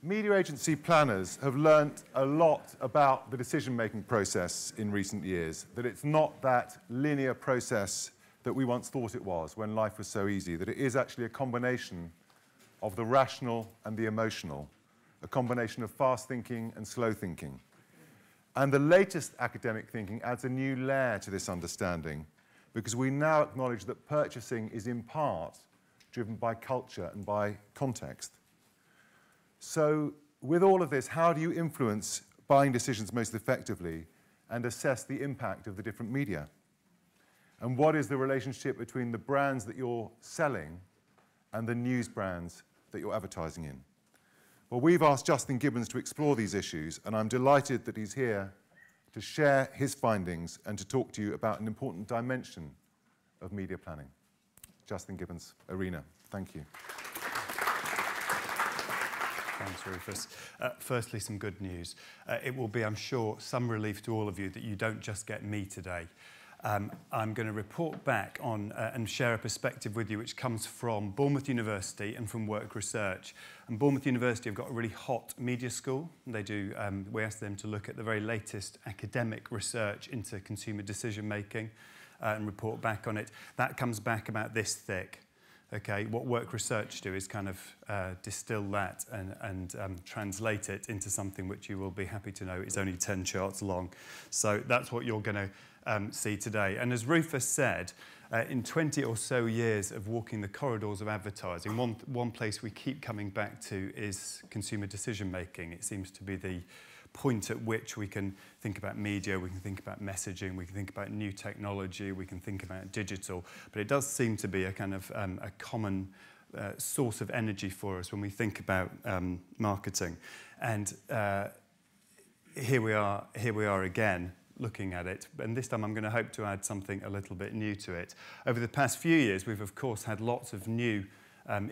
Media agency planners have learnt a lot about the decision-making process in recent years, that it's not that linear process that we once thought it was when life was so easy, that it is actually a combination of the rational and the emotional, a combination of fast thinking and slow thinking. And the latest academic thinking adds a new layer to this understanding, because we now acknowledge that purchasing is in part driven by culture and by context. So with all of this, how do you influence buying decisions most effectively and assess the impact of the different media? And what is the relationship between the brands that you're selling and the news brands that you're advertising in? Well, we've asked Justin Gibbons to explore these issues, and I'm delighted that he's here to share his findings and to talk to you about an important dimension of media planning. Justin Gibbons, Arena. Thank you. Thanks, Rufus. Firstly, some good news. It will be, I'm sure, some relief to all of you that you don't just get me today. I'm going to report back on and share a perspective with you which comes from Bournemouth University and from Work Research. And Bournemouth University have got a really hot media school. They do. We asked them to look at the very latest academic research into consumer decision making and report back on it. That comes back about this thick. Okay, what Work Research do is kind of distill that and translate it into something which you will be happy to know is only 10 charts long. So that's what you're going to see today. And as Rufus said, in 20 or so years of walking the corridors of advertising, one place we keep coming back to is consumer decision making. It seems to be the point at which we can think about media, we can think about messaging, we can think about new technology, we can think about digital, but it does seem to be a kind of a common source of energy for us when we think about marketing. And here we are again looking at it, and this time I'm going to hope to add something a little bit new to it. Over the past few years, we've of course had lots of new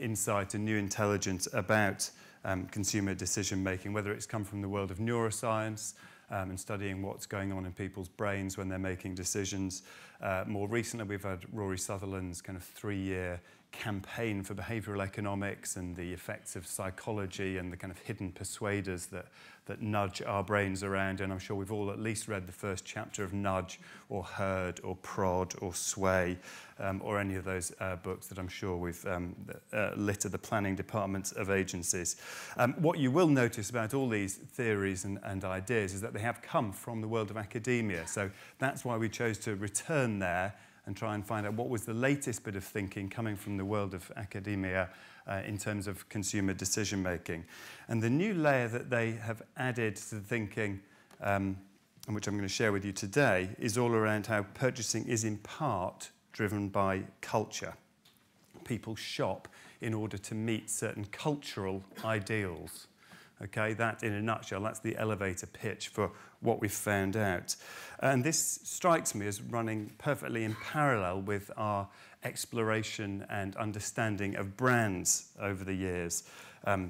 insight and new intelligence about consumer decision-making, whether it's come from the world of neuroscience and studying what's going on in people's brains when they're making decisions. More recently, we've had Rory Sutherland's kind of 3-year campaign for behavioural economics and the effects of psychology and the kind of hidden persuaders that nudge our brains around. And I'm sure we've all at least read the first chapter of Nudge or Herd or Prod or Sway or any of those books that I'm sure we've littered the planning departments of agencies. What you will notice about all these theories and ideas is that they have come from the world of academia. So that's why we chose to return there and try and find out what was the latest bit of thinking coming from the world of academia in terms of consumer decision making. And the new layer that they have added to the thinking, and which I'm going to share with you today, is all around how purchasing is in part driven by culture. People shop in order to meet certain cultural ideals. Okay, that in a nutshell, that's the elevator pitch for what we've found out. And this strikes me as running perfectly in parallel with our exploration and understanding of brands over the years.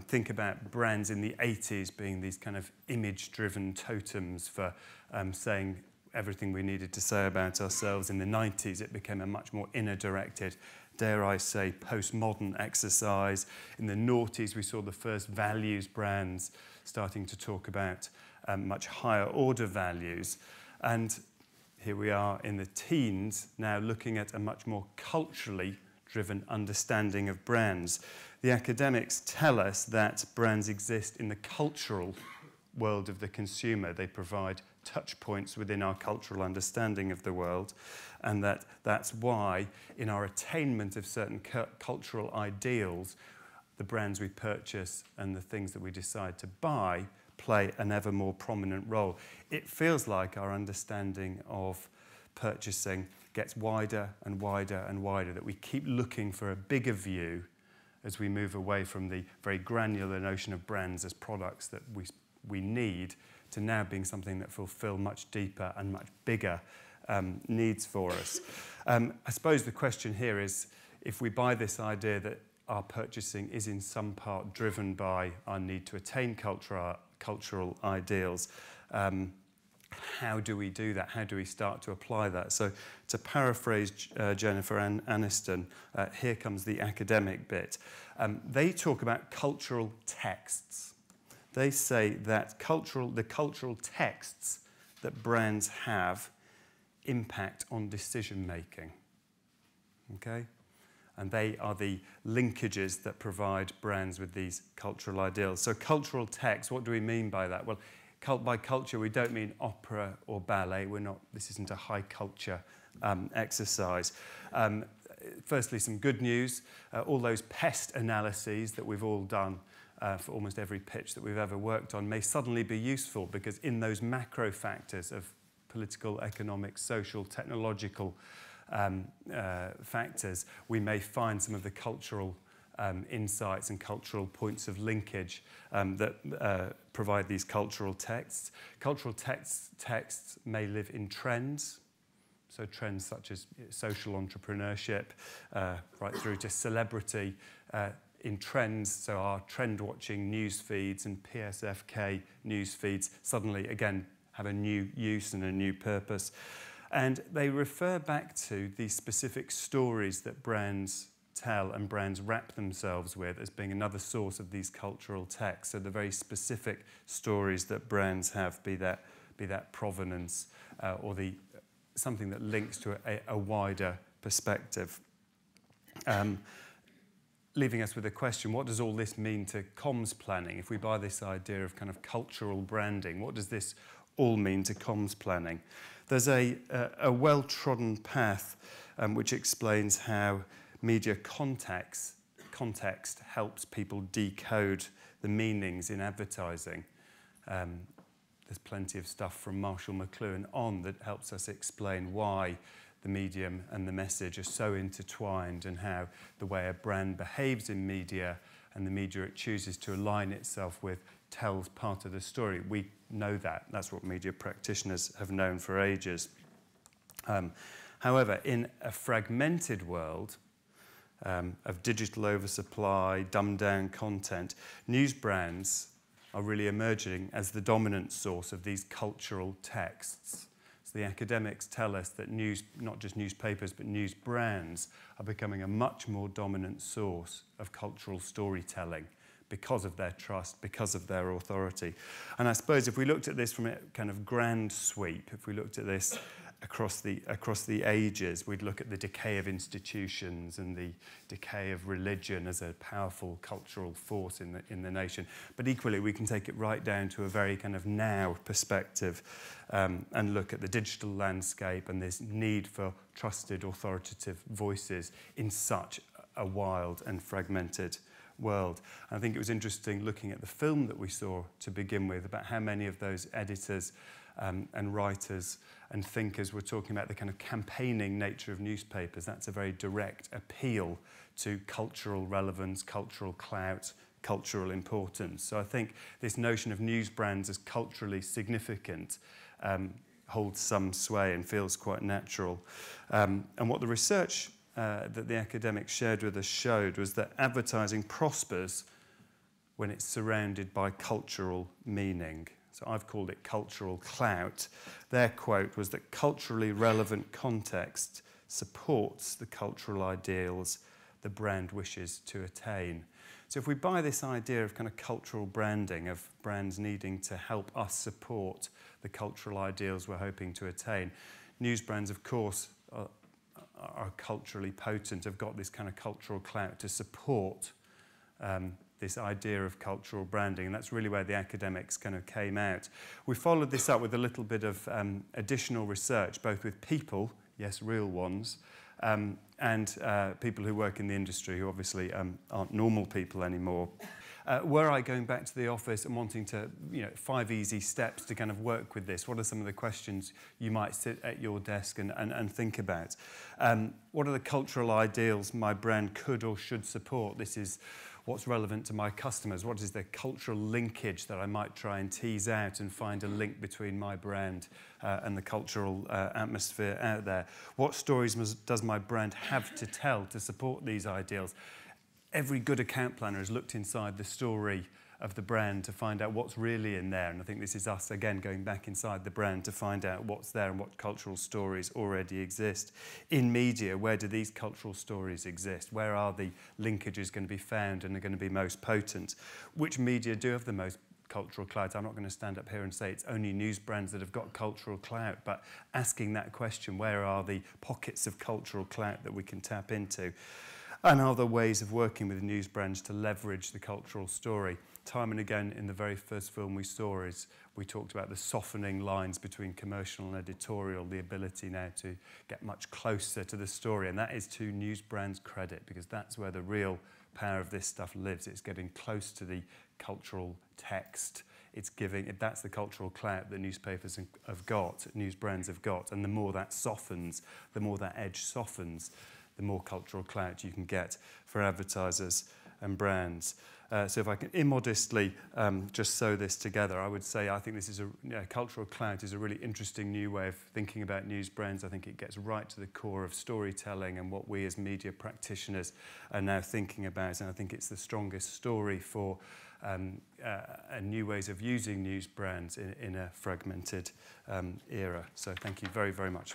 Think about brands in the 80s being these kind of image-driven totems for saying everything we needed to say about ourselves. In the 90s, it became a much more inner-directed, dare I say, postmodern exercise. In the noughties, we saw the first values brands starting to talk about much higher order values. And here we are in the teens now looking at a much more culturally driven understanding of brands. The academics tell us that brands exist in the cultural world of the consumer. They provide touch points within our cultural understanding of the world, and that's why in our attainment of certain cultural ideals, the brands we purchase and the things that we decide to buy play an ever more prominent role. It feels like our understanding of purchasing gets wider and wider and wider, that we keep looking for a bigger view as we move away from the very granular notion of brands as products that we need, to now being something that fulfill much deeper and much bigger needs for us. I suppose the question here is, if we buy this idea that our purchasing is in some part driven by our need to attain cultural ideals, how do we do that? How do we start to apply that? So to paraphrase Jennifer Aniston, here comes the academic bit. They talk about cultural texts. They say that the cultural texts that brands have impact on decision making. Okay? And they are the linkages that provide brands with these cultural ideals. So cultural text, what do we mean by that? Well, by culture, we don't mean opera or ballet. This isn't a high culture exercise. Firstly, some good news. All those pest analyses that we've all done for almost every pitch that we've ever worked on may suddenly be useful, because in those macro factors of political, economic, social, technological factors, we may find some of the cultural insights and cultural points of linkage that provide these cultural texts. Cultural texts may live in trends. So trends such as social entrepreneurship, right through to celebrity in trends. So our trend-watching news feeds and PSFK news feeds suddenly, again, have a new use and a new purpose. And they refer back to the specific stories that brands tell and brands wrap themselves with as being another source of these cultural texts. So the very specific stories that brands have, be that provenance or something that links to a wider perspective. Leaving us with a question, what does all this mean to comms planning? If we buy this idea of kind of cultural branding, what does this all mean to comms planning? There's a well-trodden path which explains how media context helps people decode the meanings in advertising. There's plenty of stuff from Marshall McLuhan on that helps us explain why the medium and the message are so intertwined, and how the way a brand behaves in media and the media it chooses to align itself with tells part of the story. We know that. That's what media practitioners have known for ages. However, in a fragmented world of digital oversupply, dumbed-down content, news brands are really emerging as the dominant source of these cultural texts. So the academics tell us that not just newspapers, but news brands are becoming a much more dominant source of cultural storytelling because of their trust, because of their authority. And I suppose if we looked at this from a kind of grand sweep, if we looked at this across the ages, we'd look at the decay of institutions and the decay of religion as a powerful cultural force in the nation. But equally, we can take it right down to a very kind of now perspective and look at the digital landscape and this need for trusted, authoritative voices in such a wild and fragmented world. And I think it was interesting looking at the film that we saw to begin with about how many of those editors and writers and thinkers were talking about the kind of campaigning nature of newspapers. That's a very direct appeal to cultural relevance, cultural clout, cultural importance. So I think this notion of news brands as culturally significant holds some sway and feels quite natural. And what the research that the academics shared with us showed was that advertising prospers when it's surrounded by cultural meaning. So I've called it cultural clout. Their quote was that culturally relevant context supports the cultural ideals the brand wishes to attain. So if we buy this idea of kind of cultural branding, of brands needing to help us support the cultural ideals we're hoping to attain, news brands, of course, are culturally potent, have got this kind of cultural clout to support this idea of cultural branding, and that's really where the academics kind of came out. We followed this up with a little bit of additional research, both with people, yes, real ones, and people who work in the industry who obviously aren't normal people anymore. Were I going back to the office and wanting to, 5 easy steps to kind of work with this, what are some of the questions you might sit at your desk and think about? What are the cultural ideals my brand could or should support? This is what's relevant to my customers. What is the cultural linkage that I might try and tease out and find a link between my brand and the cultural atmosphere out there? What stories does my brand have to tell to support these ideals? Every good account planner has looked inside the story of the brand to find out what's really in there. And I think this is us, again, going back inside the brand to find out what's there and what cultural stories already exist. In media, where do these cultural stories exist? Where are the linkages going to be found and are going to be most potent? Which media do have the most cultural clout. I'm not going to stand up here and say it's only news brands that have got cultural clout, but asking that question, where are the pockets of cultural clout that we can tap into? And are there ways of working with news brands to leverage the cultural story? Time and again, in the very first film we saw, we talked about the softening lines between commercial and editorial, the ability now to get much closer to the story. And that is to news brands' credit, because that's where the real power of this stuff lives. It's getting close to the cultural text. It's giving, that's the cultural clout that newspapers have got, news brands have got. And the more that softens, the more that edge softens, the more cultural clout you can get for advertisers and brands. So if I can immodestly just sew this together, I would say I think this is cultural clout is a really interesting new way of thinking about news brands. I think it gets right to the core of storytelling and what we as media practitioners are now thinking about. And I think it's the strongest story for new ways of using news brands in a fragmented era. So thank you very, very much.